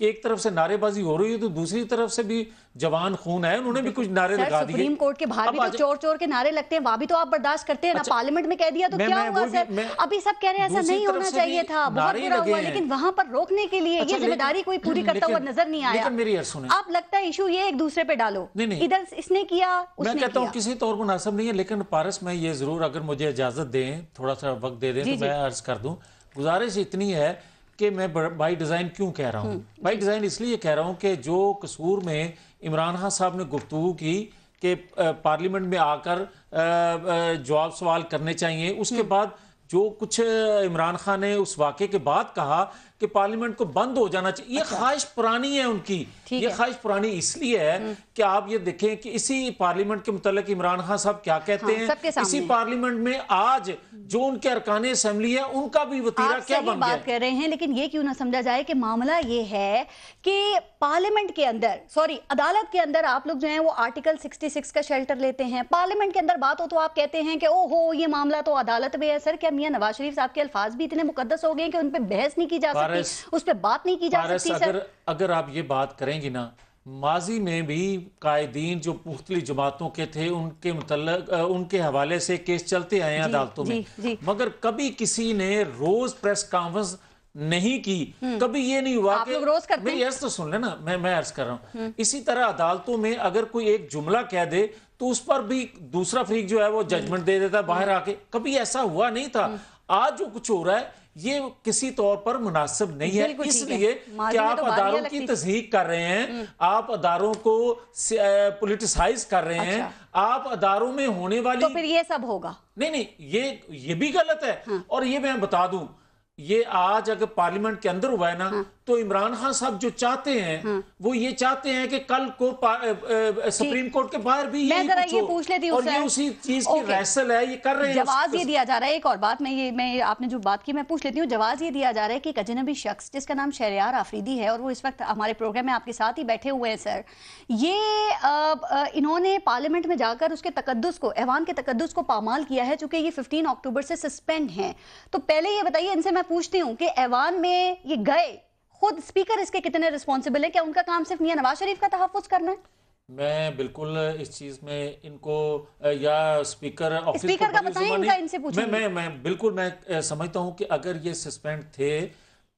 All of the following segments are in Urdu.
کہ ایک طرف سے نعرے بازی ہو رہی ہے تو دوسری طرف سے بھی جوان خون ہے, انہوں نے بھی کچھ نعرے لگا دیے. سپریم کورٹ کے باہر بھی تو چور چور کے نعرے لگتے ہیں, وہاں بھی تو آپ برداشت کرتے ہیں نا, پارلیمنٹ میں کہہ دیا تو کیا ہوا سر؟ ابھی سب کہہ رہے ہیں ایسا نہیں ہونا چاہیے تھا, بہت برا ہوا, لیکن وہاں پر روکنے کے لیے یہ ذمہ داری کوئی پوری کرتا ہوا نظر نہیں آیا. آپ لگتا ہے ایشو یہ ایک دوسرے پہ ڈالو, ادھر اس نے کیا اس نے کیا. میں کہتا ہوں کسی طور مناسب نہیں ہے, لیکن پارس میں یہ ضرور, اگر مجھے اجازت دیں, تھوڑا سا وقت دے دیں تو میں عرض کر دوں. گزارش اتنی ہے کہ میں بائی ڈیزائن کیوں کہہ رہا ہوں. بائی ڈیزائن اس لیے کہہ رہا ہوں کہ جو قصور میں عمران خان صاحب نے گفتگو کی کہ پارلیمنٹ میں آ کر جواب سوال کرنے چاہیے, اس کے بعد جو کچھ عمران خان نے اس واقعے کے بعد کہا کہ پارلیمنٹ کو بند ہو جانا چاہیے, یہ خواہش پرانی ہے ان کی. یہ خواہش پرانی اس لیے ہے کہ آپ یہ دیکھیں کہ اسی پارلیمنٹ کے متعلق عمران خان صاحب کیا کہتے ہیں, اسی پارلیمنٹ میں آج جو ان کے ارکان اسمبلی ہے ان کا بھی وطیرہ کیا بن گیا. بات کر رہے ہیں, لیکن یہ کیوں نہ سمجھا جائے کہ معاملہ یہ ہے کہ پارلیمنٹ کے اندر, عدالت کے اندر آپ لوگ جو ہیں وہ آرٹیکل 66 کا شیلٹر لیتے ہیں. پارلیمنٹ کے اندر بات ہو تو آپ کہتے ہیں کہ او ہو یہ معاملہ تو عدالت میں ہے. سر کیا میاں نواز شریف صاحب کے الفاظ بھی اتنے مقدس ہو گئے کہ ان پہ بحث نہیں کی جا سکتی, اس پہ بات نہیں کی جا سکتی؟ سر اگر آپ یہ بات کریں گی نا, ماضی میں بھی قائدین جو مختلف جماعتوں کے تھے ان کے متعلق ان کے حوالے سے کیس چلتے آئے ہیں عدالتوں میں, مگر کبھی کسی نے روز پریس کانفرنس نہیں کی. کبھی یہ نہیں ہوا کہ میری عرض تو سن لینا, میں عرض کر رہا ہوں. اسی طرح عدالتوں میں اگر کوئی ایک جملہ کہہ دے تو اس پر بھی دوسرا فریق جو ہے وہ ججمنٹ دے دیتا باہر آ کے. کبھی ایسا ہوا نہیں تھا. آج جو کچھ ہو رہا ہے یہ کسی طور پر مناسب نہیں ہے, اس لیے کہ آپ اداروں کی تضحیق کر رہے ہیں, آپ اداروں کو پولیٹیسائز کر رہے ہیں, آپ اداروں میں ہونے والی, تو پھر یہ سب ہوگا. نہیں یہ بھی غلط ہے. اور یہ میں بتا دوں, یہ آج اگر پارلیمنٹ کے اندر ہوا ہے نا تو عمران خان صاحب جو چاہتے ہیں وہ یہ چاہتے ہیں کہ کل کو سپریم کورٹ کے باہر بھی یہ پوچھ لیتی ہوں, اور یہ اسی چیز کی ریسل ہے, یہ کر رہے ہیں. جواز یہ دیا جا رہا ہے, ایک اور بات میں آپ نے جو بات کی میں پوچھ لیتی ہوں. جواز یہ دیا جا رہا ہے کہ ایک اجنبی شخص جس کا نام شہریار آفریدی ہے, اور وہ اس وقت ہمارے پروگرام میں آپ کے ساتھ ہی بیٹھے ہوئے ہیں سر, یہ انہوں نے پارلیمنٹ میں جا کر اس کے تقدس کو, ایوان کے تقدس کو پامال کیا ہے, چونکہ یہ 15 اکتوبر سے سسپینڈ ہیں. تو پہلے یہ بتائیے, ان سے میں پوچھتی ہوں کہ ایوان میں یہ گئے, خود اسپیکر اس کے کتنے ریسپانسبل ہے؟ کیا ان کا کام صرف میاں نواز شریف کا تحفظ کرنا ہے؟ میں بالکل اس چیز میں ان کو یا اسپیکر آفس کا بتائیں, ان کا ان سے پوچھیں. میں بالکل میں سمجھتا ہوں کہ اگر یہ سسپینڈ تھے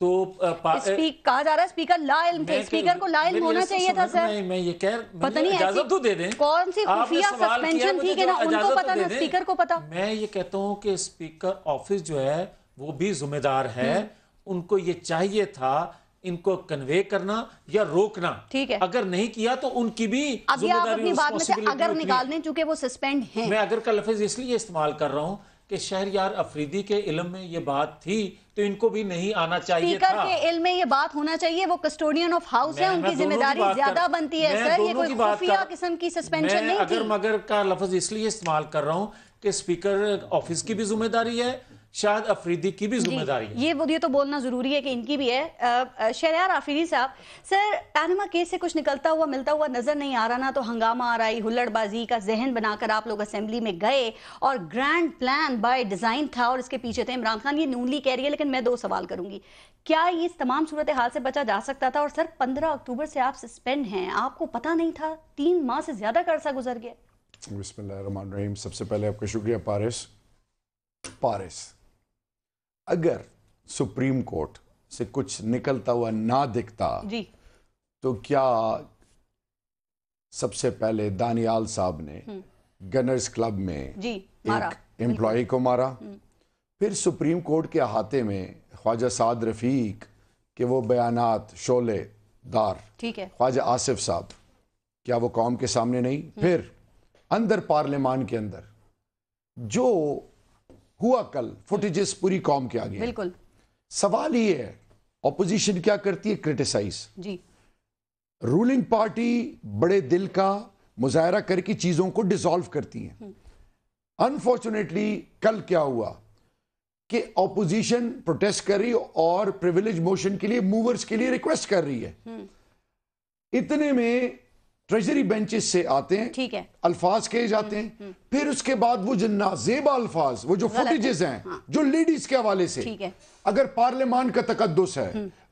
تو کہا جا رہا ہے اسپیکر لا علم تھے, اسپیکر کو لا علم ہونا چاہیے تھا. سر میں یہ کہہ پتہ نہیں اجازت تو دے دیں, کون سی خفیہ سسپینشن تھی کہ نہ ان کو پتا نہ اسپیکر کو پتا. میں یہ کہتا ہوں کہ اسپیکر آفس جو ہے وہ بھی ذمہ دار ہے, ان کو یہ چاہیے تھا ان کو کنوے کرنا یا روکنا. ٹھیک ہے, اگر نہیں کیا تو ان کی بھی اب یہ آپ اپنی بات میں سے اگر نکال دیں, چونکہ وہ سسپینڈ ہیں. میں اگر کا لفظ اس لیے استعمال کر رہا ہوں کہ شہریار افریدی کے علم میں یہ بات تھی تو ان کو بھی نہیں آنا چاہیے تھا. اسپیکر کے علم میں یہ بات ہونا چاہیے, وہ کسٹوڈین آف ہاؤس ہے, ان کی ذمہ داری زیادہ بنتی ہے. سر یہ کوئی خفیہ قسم کی سسپینشن نہیں تھی. اگر مگر کا لفظ اس لیے استعمال کر رہا ہوں کہ اسپیکر آفس کی بھی ذمہ داری ہے, شاہد افریدی کی بھی ذمہ داری ہے. یہ تو بولنا ضروری ہے کہ ان کی بھی ہے. شہریار آفریدی صاحب, سر پینما کیس سے کچھ نکلتا ہوا ملتا ہوا نظر نہیں آ رہا نا, تو ہنگامہ آرائی ہلڑ بازی کا ذہن بنا کر آپ لوگ اسمبلی میں گئے اور گرینڈ پلان بائی ڈیزائن تھا اور اس کے پیچھے تھے عمران خان. یہ نون لیگ کہہ رہی ہے, لیکن میں 2 سوال کروں گی. کیا یہ اس تمام صورتحال سے بچا جا سکتا تھا؟ اور سر 15 اکتوبر سے آپ سسپینڈ ہیں, آپ کو پتہ نہیں تھا؟ 3 ماہ سے زیادہ کا عرصہ گزر گیا. بسم اللہ الرحمن الرحیم. سب سے پہلے آپ کا شکریہ پارس. اگر سپریم کورٹ سے کچھ نکلتا ہوا نہ دکھتا تو کیا سب سے پہلے دانیال صاحب نے گنرز کلب میں ایک امپلائی کو مارا, پھر سپریم کورٹ کے احاطے میں خواجہ سعد رفیق کے وہ بیانات شعلے دار, خواجہ آصف صاحب, کیا وہ قوم کے سامنے نہیں؟ پھر اندر پارلیمان کے اندر جو ہوا کل فوٹیجز پوری قوم کے آگے. بالکل سوال یہ ہے, اپوزیشن کیا کرتی ہے؟ کرٹیسائز. رولنگ پارٹی بڑے دل کا مظاہرہ کر کے چیزوں کو ڈیزالو کرتی ہیں. انفارچونیٹلی کل کیا ہوا کہ اپوزیشن پروٹیسٹ کر رہی اور پریویلیج موشن کے لیے موورز کے لیے ریکویسٹ کر رہی ہے. اتنے میں ٹریجری بینچز سے آتے ہیں, الفاظ کہے جاتے ہیں, پھر اس کے بعد وہ جو نازیبا الفاظ, وہ جو فوٹیجز ہیں جو لیڈیز کے حوالے سے, اگر پارلیمان کا تقدس ہے,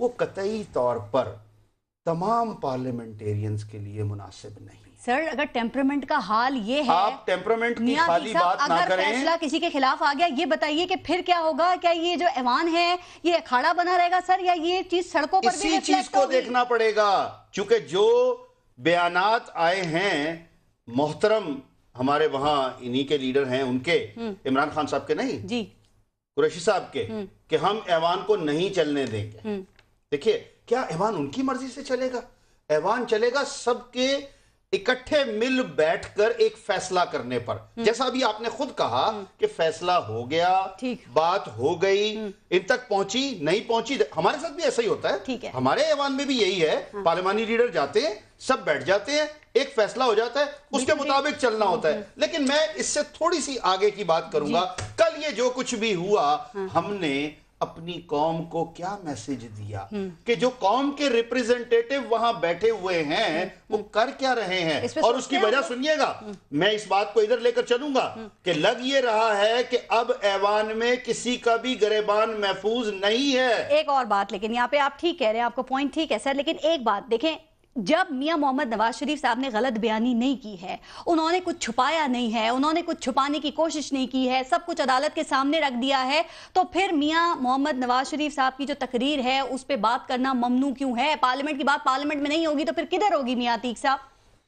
وہ قطعی طور پر تمام پارلیمنٹیرینز کے لیے مناسب نہیں. سر اگر ٹیمپرمنٹ کا حال یہ ہے, آپ ٹیمپرمنٹ کی خالی بات نہ کریں. اگر فیصلہ کسی کے خلاف آ گیا, یہ بتائیے کہ پھر کیا ہوگا؟ کیا یہ جو ایوان ہے یہ اکھاڑا بنا رہے گا سر, یا یہ چیز سڑکوں پر بھی اسی چیز کو دیکھنا پڑے گا؟ چونکہ جو بیانات آئے ہیں محترم ہمارے وہاں انہی کے لیڈر ہیں, ان کے عمران خان صاحب کے نہیں جی قریشی صاحب کے, کہ ہم ایوان کو نہیں چلنے دیں گے. دیکھیے کیا ایوان ان کی مرضی سے چلے گا؟ ایوان چلے گا سب کے اکٹھے مل بیٹھ کر ایک فیصلہ کرنے پر. جیسا ابھی آپ نے خود کہا کہ فیصلہ ہو گیا, بات ہو گئی, ان تک پہنچی نہیں پہنچی. ہمارے ساتھ بھی ایسا ہی ہوتا ہے, ہمارے ایوان میں بھی یہی ہے, پارلیمانی لیڈر جاتے ہیں, سب بیٹھ جاتے ہیں, ایک فیصلہ ہو جاتا ہے, اس کے مطابق چلنا ہوتا ہے. لیکن میں اس سے تھوڑی سی آگے کی بات کروں گا. کل یہ جو کچھ بھی ہوا, ہم نے اپنی قوم کو کیا میسج دیا کہ جو قوم کے ریپریزنٹیٹو وہاں بیٹھے ہوئے ہیں وہ کر کیا رہے ہیں, اور اس کی وجہ سنیے گا. میں اس بات کو ادھر لے کر چلوں گا کہ لگ یہ رہا ہے کہ اب ایوان میں کسی کا بھی گریبان محفوظ نہیں ہے. ایک اور بات, لیکن یہاں پہ آپ ٹھیک کہہ رہے ہیں, آپ کو پوائنٹ ٹھیک ہے سر, لیکن ایک بات دیکھیں, جب میاں محمد نواز شریف صاحب نے غلط بیانی نہیں کی ہے, انہوں نے کچھ چھپایا نہیں ہے, انہوں نے کچھ چھپانے کی کوشش نہیں کی ہے, سب کچھ عدالت کے سامنے رکھ دیا ہے, تو پھر میاں محمد نواز شریف صاحب کی جو تقریر ہے اس پہ بات کرنا ممنوع کیوں ہے؟ پارلیمنٹ کی بات پارلیمنٹ میں نہیں ہوگی تو پھر کدھر ہوگی میاں عتیق صاحب؟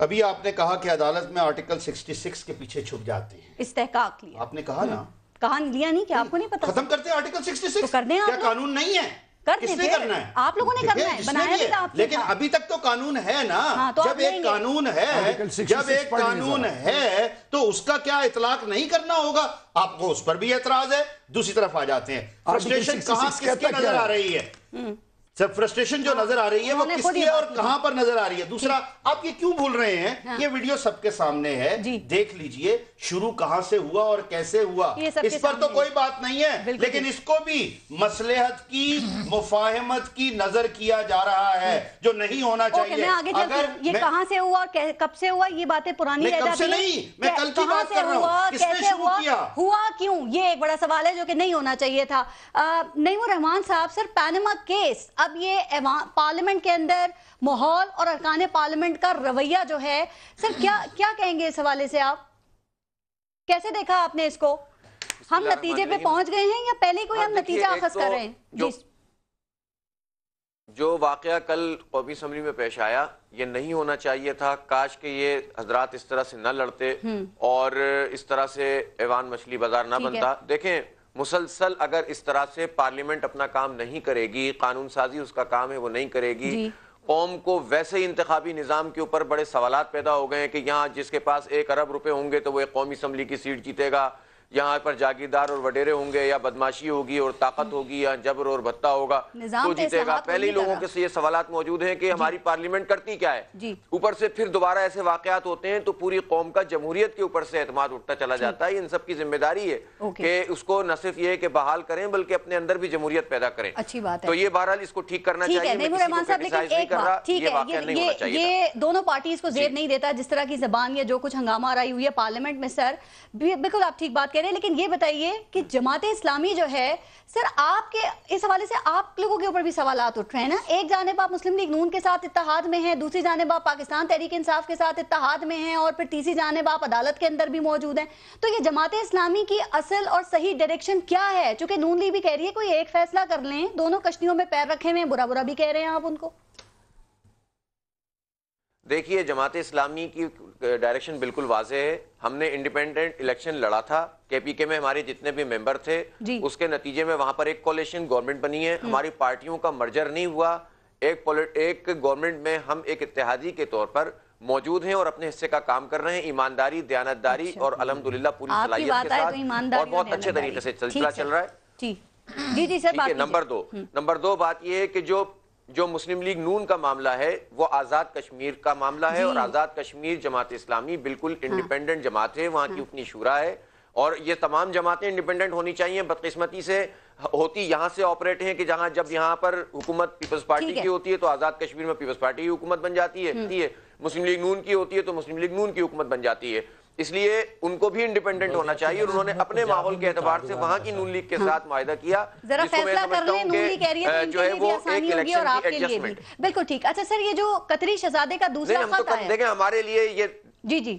ابھی آپ نے کہا کہ عدالت میں آرٹیکل 66 کے پیچھے چھپ جاتے ہیں. استحقاق لیا آپ نے کہا نا, کہا لیا نہیں کہ آپ کو نہیں پتا؟ ختم کرتے ہیں آرٹیکل 66. تو کر دیں, کیا قانون نہیں ہے؟ کس نے کرنا ہے؟ آپ لوگوں نے کرنا ہے, بنایا بھی آپ. لیکن ابھی تک تو قانون ہے نا. جب ایک قانون ہے, جب ایک قانون ہے تو اس کا کیا اطلاق نہیں کرنا ہوگا؟ آپ کو اس پر بھی اعتراض ہے, دوسری طرف آ جاتے ہیں. فرسٹریشن کہاں کس کی نظر آ رہی ہے؟ سب فرسٹریشن جو نظر آ رہی ہے وہ کس کی ہے اور کہاں پر نظر آ رہی ہے؟ دوسرا, آپ یہ کیوں بھول رہے ہیں؟ یہ ویڈیو سب کے سامنے ہے, دیکھ لیجئے شروع کہاں سے ہوا اور کیسے ہوا. اس پر تو کوئی بات نہیں ہے, لیکن اس کو بھی مصلحت کی, مفاہمت کی نظر کیا جا رہا ہے, جو نہیں ہونا چاہیے. اگر یہ کہاں سے ہوا اور کب سے ہوا, یہ باتیں پرانی رہ جاتی ہیں. نہیں, میں کل کی بات کر رہا ہوں, کس نے شروع کیا, ہوا کیوں, یہ ایک بڑا سوال ہے جو کہ نہیں ہونا چاہیے تھا. نعیم الرحمان صاحب, سر پینما کیس, اب یہ پارلیمنٹ کے اندر ماحول اور ارکان پارلیمنٹ کا رویہ جو ہے, سر کیا کہیں گے اس حوالے سے؟ آپ کیسے دیکھا آپ نے اس کو؟ ہم نتیجے پہ پہنچ گئے ہیں یا پہلے کوئی ہم نتیجہ اخذ کر رہے ہیں؟ جو واقعہ کل قومی اسمبلی میں پیش آیا یہ نہیں ہونا چاہیے تھا. کاش کہ یہ حضرات اس طرح سے نہ لڑتے اور اس طرح سے ایوان مچھلی بازار نہ بنتا. دیکھیں, مسلسل اگر اس طرح سے پارلیمنٹ اپنا کام نہیں کرے گی, قانون سازی اس کا کام ہے وہ نہیں کرے گی, قوم کو ویسے ہی انتخابی نظام کے اوپر بڑے سوالات پیدا ہو گئے ہیں کہ یہاں جس کے پاس 1 ارب روپے ہوں گے تو وہ ایک قومی اسمبلی کی سیٹ جیتے گا, یہاں پر جاگیردار اور وڈیرے ہوں گے, یا بدماشی ہوگی اور طاقت ہوگی, یا جبر اور بھتہ ہوگا تو جیتے گا. پہلے ہی لوگوں کے یہ سوالات موجود ہیں کہ ہماری پارلیمنٹ کرتی کیا ہے. اوپر سے پھر دوبارہ ایسے واقعات ہوتے ہیں تو پوری قوم کا جمہوریت کے اوپر سے اعتماد اٹھتا چلا جاتا ہے. ان سب کی ذمہ داری ہے کہ اس کو نہ صرف یہ کہ بحال کریں بلکہ اپنے اندر بھی جمہوریت پیدا کریں. اچھی بات ہے. تو یہ بہرحال اس کو ٹھیک کرنا چاہیے. نعیم الرحمان صاحب, لیکن ایک بات ٹھیک ہے, یہ دونوں پارٹیز کو زیب نہیں دیتا جس طرح کی زبان یا جو کچھ ہنگامہ آرائی ہوئی ہے پارلیمنٹ میں. سر بالکل آپ ٹھیک بات کہہ رہے ہیں, لیکن یہ بتائیے کہ جماعت اسلامی جو ہے, سر آپ کے اس حوالے سے آپ لوگوں کے اوپر بھی سوالات اٹھ رہے ہیں نا. ایک جانب آپ مسلم لیگ نون کے ساتھ اتحاد میں ہیں, دوسری جانب آپ پاکستان تحریک انصاف کے ساتھ اتحاد میں ہیں, اور پھر تیسری جانب آپ عدالت کے اندر بھی موجود ہیں. تو یہ جماعت اسلامی کی اصل اور صحیح ڈائریکشن کیا ہے؟ چونکہ نون لیگ بھی کہہ رہی ہے کوئی ایک فیصلہ کر لیں, دونوں کشتیوں میں پیر رکھے ہوئے, برا برا بھی کہہ رہے ہیں آپ ان کو. دیکھیے, جماعت اسلامی کی ڈائریکشن بالکل واضح ہے. ہم نے انڈیپینڈنٹ الیکشن لڑا تھا, کے پی کے میں ہمارے جتنے بھی ممبر تھے, اس کے نتیجے میں وہاں پر ایک کولیشن گورنمنٹ بنی ہے. ہماری پارٹیوں کا مرجر نہیں ہوا, ایک گورنمنٹ میں ہم ایک اتحادی کے طور پر موجود ہیں اور اپنے حصے کا کام کر رہے ہیں, ایمانداری, دیانتداری اور الحمدللہ پوری صلاحیت کے ساتھ, اور بہت اچھے طریقے سے سلسلہ چل رہا ہے. جی سر. نمبر 2 بات یہ ہے کہ جو مسلم لیگ نون کا معاملہ ہے وہ آزاد کشمیر کا معاملہ ہے, اور آزاد کشمیر جماعت اسلامی بالکل انڈیپینڈنٹ جماعت ہے, وہاں کی اپنی شورا ہے, اور یہ تمام جماعتیں انڈیپینڈنٹ ہونی چاہیے. بدقسمتی سے ہوتی یہاں سے آپریٹ ہیں کہ جب یہاں پر حکومت پیپلز پارٹی کی ہوتی ہے تو آزاد کشمیر میں پیپلز پارٹی کی حکومت بن جاتی ہے, مسلم لیگ نون کی ہوتی ہے تو مسلم لیگ نون کی حکومت بن جاتی ہے. اس لیے ان کو بھی انڈیپینڈنٹ ہونا چاہیے اور انہوں نے اپنے ماحول کے اعتبار سے وہاں کی نون لیگ کے ساتھ معاہدہ کیا ذرا فیصلہ کر لیں نون لیگ کہہ رہی ہے جو ہے وہ آسانی ہوگی اور آپ کے لیے بھی بالکل ٹھیک. اچھا سر یہ جو قطری شہزادے کا دوسرا خط آیا دیکھیں ہمارے لیے یہ جی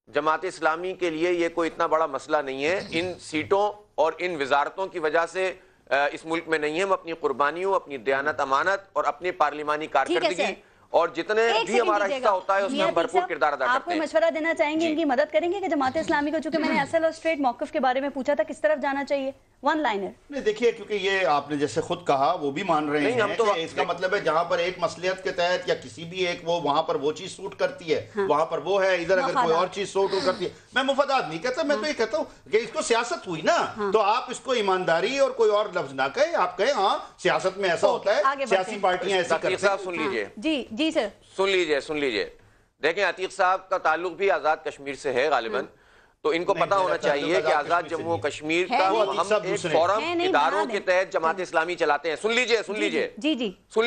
جماعت اسلامی کے لیے یہ کوئی اتنا بڑا مسئلہ نہیں ہے. ان سیٹوں اور ان وزارتوں کی وجہ سے اس ملک میں نہیں ہے. ہم اپنی قربانیوں اپنی دیانت امانت اور اپنی پارلیمانی کارکردگی اور جتنے بھی ہمارا حصہ ہوتا ہے اس میں ہم بھرپور کردار ادا کرتے ہیں. آپ کو مشورہ دینا چاہیں گے ان کی مدد کریں گے کہ جماعت اسلامی کو چونکہ میں نے اصل اور اسٹریٹ موقف کے بارے میں پوچھا تھا کس طرف جانا چاہیے ون لائنر نہیں دیکھیے کیونکہ یہ آپ نے جیسے خود کہا وہ بھی مان رہے ہیں کہ اس کا مطلب ہے جہاں پر ایک مصلحت کے تحت یا کسی بھی ایک وہ وہاں پر وہ چیز سوٹ کرتی ہے وہاں پر وہ ہے ادھر اگر کوئی اور چیز سوٹ کرتی ہے. میں مفادات نہیں کہتا میں تو یہ کہتا ہوں کہ اس کو سیاست ہوئی نا تو آپ اس کو ایمانداری اور کوئی اور لفظ نہ کہیں آپ کہیں ہاں سیاست میں ایسا ہوتا ہے سیاسی پارٹیاں ایسا کرتی ہیں. سن لیجئے جی سر سن لیجئے دیکھیں عتیق صاحب کا تعلق بھی آزاد کشمیر سے ہے غالباً تو ان کو پتا ہونا چاہیے کہ آزاد جموں و کشمیر کا ہم ایک فورم اداروں کے تحت جماعت اسلامی چلاتے ہیں. سن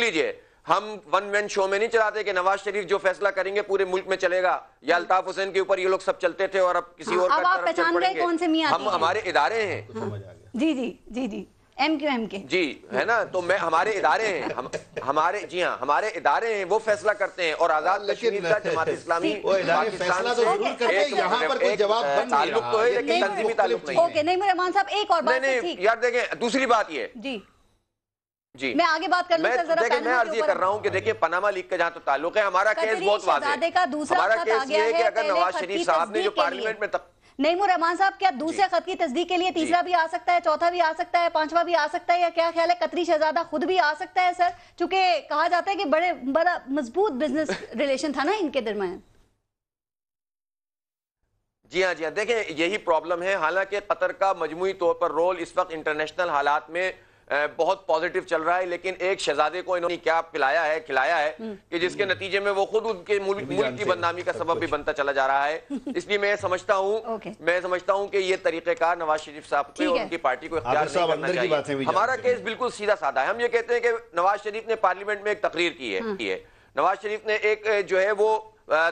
لیجئے ہم ون مین شو میں نہیں چلاتے کہ نواز شریف جو فیصلہ کریں گے پورے ملک میں چلے گا یا الطاف حسین کے اوپر یہ لوگ سب چلتے تھے اور اب کسی اور کا طرف چل پڑیں گے. ہم ہمارے ادارے ہیں جی ایم کیو ایم کے جی ہے نا تو ہمارے ادارے ہیں ہمارے ادارے ہیں وہ فیصلہ کرتے ہیں اور آزاد کشمیر کا جماعت اسلامی فیصلہ تو ضرور کرتے ہیں یہاں پر کوئی جواب تعلق تو ہے لیکن تنظیمی تعلق نہیں ہے. اوکے نہیں رحمان صاحب ایک اور بات یار دیکھیں دوسری بات یہ جی میں آگے بات کر لوں سر ذرا میں عرض یہ کر رہا ہوں کہ دیکھیں پاناما لیگ کا جہاں تو تعلق ہے ہمارا کیس بہت واضح ہے. ہمارا کیس یہ ہے کہ اگر نواز شریف صاحب نے جو پارلیمنٹ میں نعیم الرحمان صاحب کیا دوسرے خط کی تصدیق کے لیے تیسرا بھی آ سکتا ہے چوتھا بھی آ سکتا ہے پانچواں بھی آ سکتا ہے یا کیا خیال ہے قطری شہزادہ خود بھی آ سکتا ہے سر چونکہ کہا جاتا ہے کہ بڑا مضبوط بزنس ریلیشن تھا نا ان کے درمیان. جی ہاں دیکھیں یہی پرابلم ہے. حالانکہ قطر کا مجموعی طور پر رول اس وقت انٹرنیشنل حالات میں بہت پازیٹیو چل رہا ہے لیکن ایک شہزادے کو انہوں نے کیا کھلایا ہے کہ جس کے نتیجے میں وہ خود ان کے ملک کی بدنامی کا سبب بھی بنتا چلا جا رہا ہے. اس لیے میں سمجھتا ہوں کہ یہ طریقہ کار نواز شریف صاحب کو اور ان کی پارٹی کو اختیار نہیں کرنا چاہیے. ہمارا کیس بالکل سیدھا سادہ ہے. ہم یہ کہتے ہیں کہ نواز شریف نے پارلیمنٹ میں ایک تقریر کی ہے. نواز شریف نے ایک جو ہے وہ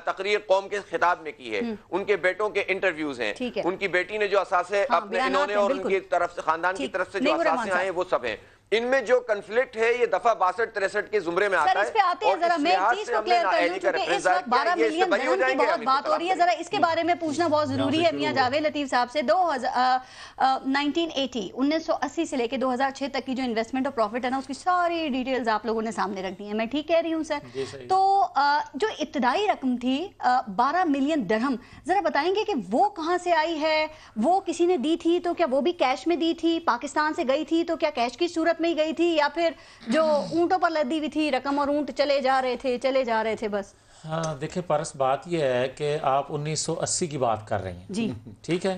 تقریر قوم کے خطاب میں کی ہے. ان کے بیٹوں کے انٹرویوز ہیں. ان کی بیٹی نے جو اثاثے اپنے انہوں نے اور ان کی طرف سے خاندان کی طرف سے جو اثاثے آئے ہیں وہ سب ہیں. ان میں جو کنفلکٹ ہے یہ دفعہ 62-63 کے زمرے میں آتا ہے. سر اس پہ آتے ہیں ذرا میں ایک چیز کو کلیئر کر لوں چونکہ اس وقت 12 ملین درہم کی بہت بات ہو رہی ہے ذرا اس کے بارے میں پوچھنا بہت ضروری ہے میاں جاوید لطیف صاحب سے. 1980 سے لے کے 2006 تک کی جو انویسٹمنٹ اور پروفٹ ہے نا اس کی ساری ڈیٹیلز آپ لوگوں نے سامنے رکھ دی ہیں. میں ٹھیک کہہ رہی ہوں سر؟ تو جو ابتدائی رقم تھی 12 ملین درہم ذرا بتائیں گے کہ وہ کہاں سے آئی ہے؟ وہ کسی نے دی تھی تو کیا وہ بھی کیش میں دی تھی؟ پاکستان سے گئی تھی تو کیا کیش کی صورت میں ہی گئی تھی یا پھر جو اونٹوں پر لدی ہوئی تھی رقم اور اونٹ چلے جا رہے تھے بس؟ ہاں دیکھیں پارس بات یہ ہے کہ آپ 1980 کی بات کر رہی ہیں جی ٹھیک ہے.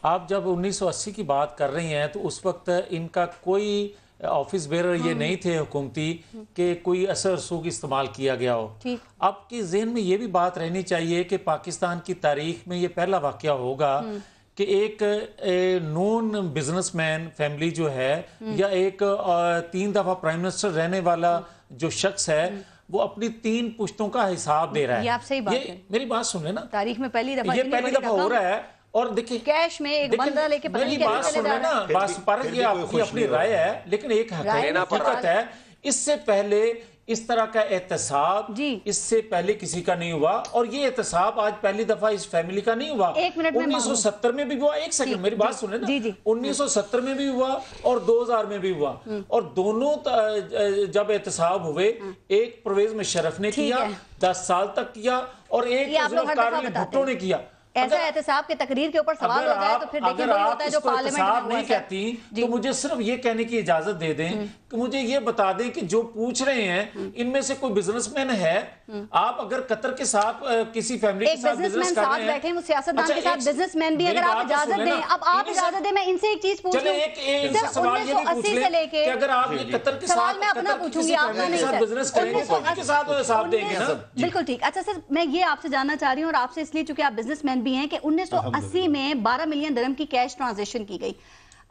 آپ جب 1980 کی بات کر رہی ہیں تو اس وقت ان کا کوئی آفس بیرر یہ نہیں تھے حکومتی کہ کوئی اثر رسوخ استعمال کیا گیا ہو. آپ کی ذہن میں یہ بھی بات رہنی چاہیے کہ پاکستان کی تاریخ میں یہ پہلا واقعہ ہوگا کہ ایک نون بزنس مین فیملی جو ہے یا ایک 3 دفعہ پرائم منسٹر رہنے والا جو شخص ہے وہ اپنی 3 پشتوں کا حساب دے رہا ہے. یہ آپ صحیح بات ہے. میری بات سن لیں نا تاریخ میں پہلی دفعہ یہ پہلی دفعہ ہو رہا ہے. اور دیکھیں کیش میں ایک بندہ لے کے پتہ نہیں کیسے چلے جا رہا ہے. بات پارس یہ آپ کی اپنی رائے ہے لیکن ایک حقیقت ہے اس سے پہلے اس طرح کا احتساب اس سے پہلے کسی کا نہیں ہوا اور یہ احتساب آج پہلی دفعہ اس فیملی کا نہیں ہوا. 1970 میں بھی ہوا. ایک سیکنڈ میری بات سنیں نا. 1970 میں بھی ہوا اور 2000 میں بھی ہوا اور دونوں جب احتساب ہوئے ایک پرویز مشرف نے کیا 10 سال تک کیا اور ایک ذوالفقار علی بھٹو نے کیا. ایسا احتساب کے تقریر کے اوپر سوال ہو جائے تو پھر دیکھیں وہی ہوتا ہے جو پارلیمنٹ میں نہیں کہتی تو مجھے صرف یہ کہنے کی اجازت دے دیں کہ مجھے یہ بتا دیں کہ جو پوچھ رہے ہیں ان میں سے کوئی بزنس مین ہے. آپ اگر قطر کے ساتھ کسی فیملی کے ساتھ بزنس کر رہے ہیں بیٹھے وہ سیاستدان کے ساتھ بزنس مین بھی اگر آپ اجازت دیں. اب آپ اجازت دیں میں ان سے ایک چیز پوچھ لوں. ایک سوال یہ بھی پوچھ لیں کہ اگر آپ یہ قطر کے ساتھ میں اپنا پوچھوں گی آپ کا نہیں بزنس کریں گے تو کے ساتھ حساب دیں گے نا. بالکل ٹھیک. اچھا سر میں یہ آپ سے جاننا چاہ رہی ہوں اور آپ سے اس لیے چونکہ آپ بزنس مین بھی ہیں کہ 1980 میں 12 ملین درہم کی کیش ٹرانزیکشن کی گئی.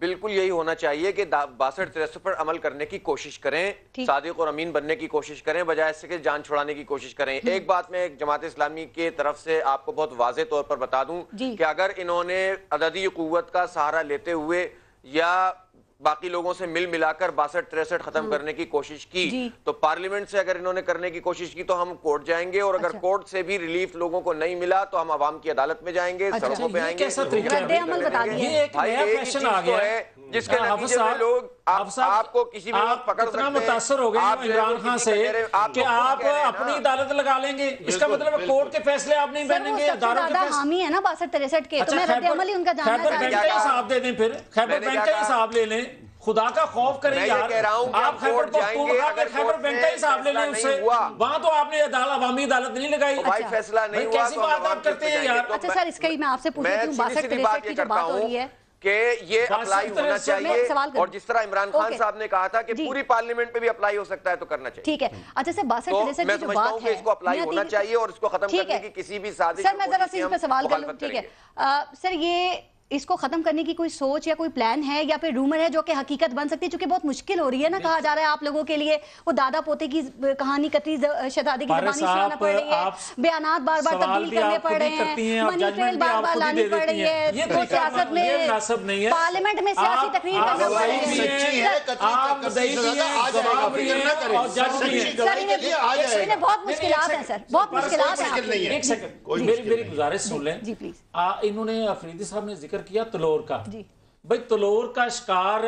بالکل یہی ہونا چاہیے کہ 62-63 پر عمل کرنے کی کوشش کریں، صادق اور امین بننے کی کوشش کریں، بجائے اس سے کہ جان چھڑانے کی کوشش کریں۔ ایک بات میں جماعت اسلامی کے طرف سے آپ کو بہت واضح طور پر بتا دوں کہ اگر انہوں نے عددی قوت کا سہارا لیتے ہوئے یا باقی لوگوں سے مل ملا کر 62-63 ختم کرنے کی کوشش کی تو پارلیمنٹ سے اگر انہوں نے کرنے کی کوشش کی تو ہم کورٹ جائیں گے، اور اگر کورٹ سے بھی ریلیف لوگوں کو نہیں ملا تو ہم عوام کی عدالت میں جائیں گے، سڑکوں پہ آئیں گے۔ یہ ایک نیا فیشن آ گیا ہے جس کے نتیجے میں لوگ آپ کو کسی بھی وقت پکڑ سکتے ہیں۔ اتنا متاثر ہو گئے عمران خان سے کہ آپ اپنی عدالت لگا لیں گے، اس کا مطلب ہے کورٹ کے فیصلے آپ نہیں بنیں گے، اداروں کے فیصلے۔ حامی ہے نا 62-63 کے، تو میں رد عمل ہی ان کا جاننا چاہتا ہوں۔ خیبر بینک کا حساب دے دیں، پھر خیبر بینک کا حساب لے لیں، خدا کا خوف کریں یار۔ آپ خیبر پختونخوا کے خیبر بینک کا حساب لے لیں اس سے، وہاں تو آپ نے عوامی عدالت نہیں لگائی۔ فیصلہ نہیں ہوا کیسی بات آپ کرتے ہیں یار؟ اچھا سر، اس کا ہی میں آپ سے پوچھ رہی ہوں، 62-63 کی جو بات ہو رہی ہے کہ یہ اپلائی ہونا چاہیے، اور جس طرح عمران خان صاحب نے کہا تھا کہ پوری پارلیمنٹ پہ بھی اپلائی ہو سکتا ہے تو کرنا چاہیے۔ ٹھیک ہے، اچھا سر 62-63 میں کی جو سمجھتا بات ہوں کہ ہے اس کو اپلائی ہونا چاہیے اور اس کو ختم کرنے کی کسی بھی سازش سر میں ذرا سے اس پہ سوال کر لوں۔ ٹھیک ہے سر، یہ اس کو ختم کرنے کی کوئی سوچ یا کوئی پلان ہے یا پھر رومر ہے جو کہ حقیقت بن سکتی ہے؟ چونکہ بہت مشکل ہو رہی ہے نا، کہا جا رہا ہے آپ لوگوں کے لیے وہ دادا پوتے کی کہانی قطری شہزادے کی زبانی سنانا پڑ رہی ہے، بیانات بار بار تبدیل کرنے پڑ رہے ہیں، منی ٹریل بار بار لانی پڑ رہی ہے، وہ سیاست میں پارلیمنٹ میں سیاسی تقریر کرنا پڑ رہی ہے۔ انہیں بہت مشکلات ہیں سر، بہت مشکلات ہیں۔ ایک سیکنڈ میری گزارش سن لیں جی پلیز۔ انہوں نے افریدی صاحب نے ذکر کیا تلور کا، بھئی تلور کا شکار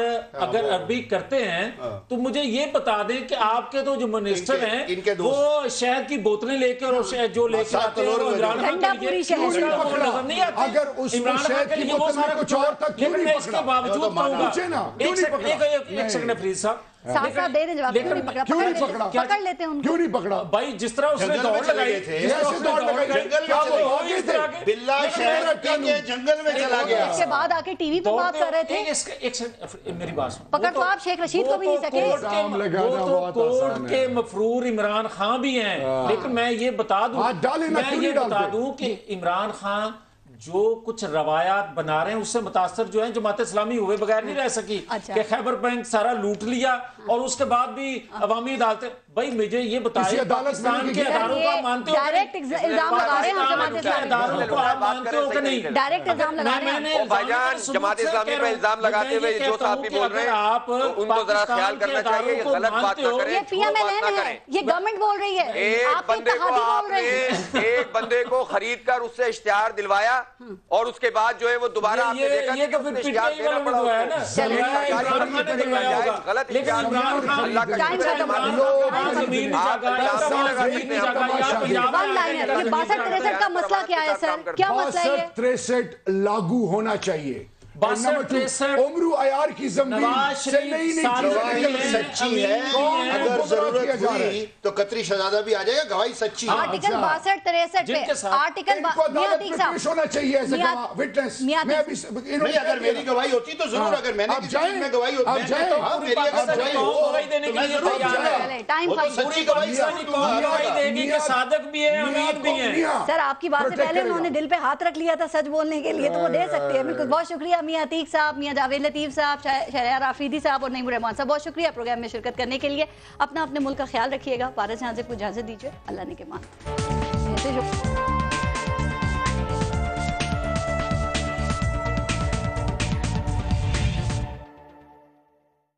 اگر عربی کرتے ہیں تو مجھے یہ بتا دیں کہ آپ کے تو جو منسٹر ہیں وہ شہد کی بوتلیں لے کے اور جو لے کے آتے ہیں وہ عمران خان کے لیے نظر نہیں آتے، اگر اس شہد کی بوتل میں کچھ اور تک کیوں نہیں پکڑا؟ اس کے باوجود کہوں گا ایک سیکنڈ افریدی صاحب، صاحب دے دیں جواب، کیوں نہیں پکڑا؟ پکڑ لیتے ہیں ان کو، کیوں نہیں پکڑا؟ بھائی جس طرح اس نے دوڑ لگائی تھے، بلا شہر کے جنگل میں چلا گیا، اس کے بعد آ کے ٹی وی پہ بات کر رہے تھے۔ میری بات سن، پکڑ تو آپ شیخ رشید کو بھی نہیں سکے۔ وہ تو کورٹ کے مفرور عمران خان بھی ہیں، لیکن میں یہ بتا دوں کہ عمران خان جو کچھ روایات بنا رہے ہیں اس سے متاثر جو ہیں جماعت اسلامی ہوئے بغیر نہیں رہ سکی کہ خیبر بینک سارا لوٹ لیا اور اس کے بعد بھی عوامی عدالتیں۔ بھائی مجھے یہ بتائیے پاکستان کے اداروں کو مانتے ہو؟ ڈائریکٹ الزام لگا رہے ہیں جماعت اسلامی اداروں کو آپ مانتے ہو کہ نہیں؟ ڈائریکٹ الزام لگا رہے ہیں بھائی جان، جماعت اسلامی پہ الزام لگاتے ہوئے جو صاحب بھی بول رہے ہیں ان کو ذرا خیال کرنا چاہیے، یہ غلط بات نہ کریں، یہ پی ایم ایل این ہے، یہ گورنمنٹ بول رہی ہے، ایک بندے کو خرید کر اس سے اشتہار دلوایا اور اس کے بعد جو ہے وہ دوبارہ آپ نے دیکھا کہ اس نے اشتہار دینا پڑا غلط یہ 62-63 کا مسئلہ کیا ہے سر؟ کیا مسئلہ ہے؟ 62-63 لاگو ہونا چاہیے۔ عمر عیار کی زمین سے نہیں سچی ہے، اگر ضرورت ہوئی تو قطری شہزادہ بھی آ جائے گا، گواہی سچی ہے۔ آرٹیکل 62-63 پہ آرٹیکل ہونا چاہیے وٹنس نہیں، اگر میری گواہی ہوتی تو ضرور، اگر میں نے کسی میں گواہی ہوتی سر آپ کی بات سے پہلے انہوں نے دل پہ ہاتھ رکھ لیا تھا سچ بولنے کے لیے، تو وہ دے سکتے ہیں۔ بالکل، بہت شکریہ میاں عتیق صاحب، میاں جاوید لطیف صاحب، شہریار آفریدی صاحب اور نعیم الرحمان صاحب، بہت شکریہ پروگرام میں شرکت کرنے کے لیے۔ اپنے ملک کا خیال رکھیے گا۔ پارس جہاں سے کچھ اجازت دیجیے، اللہ نے کے مان۔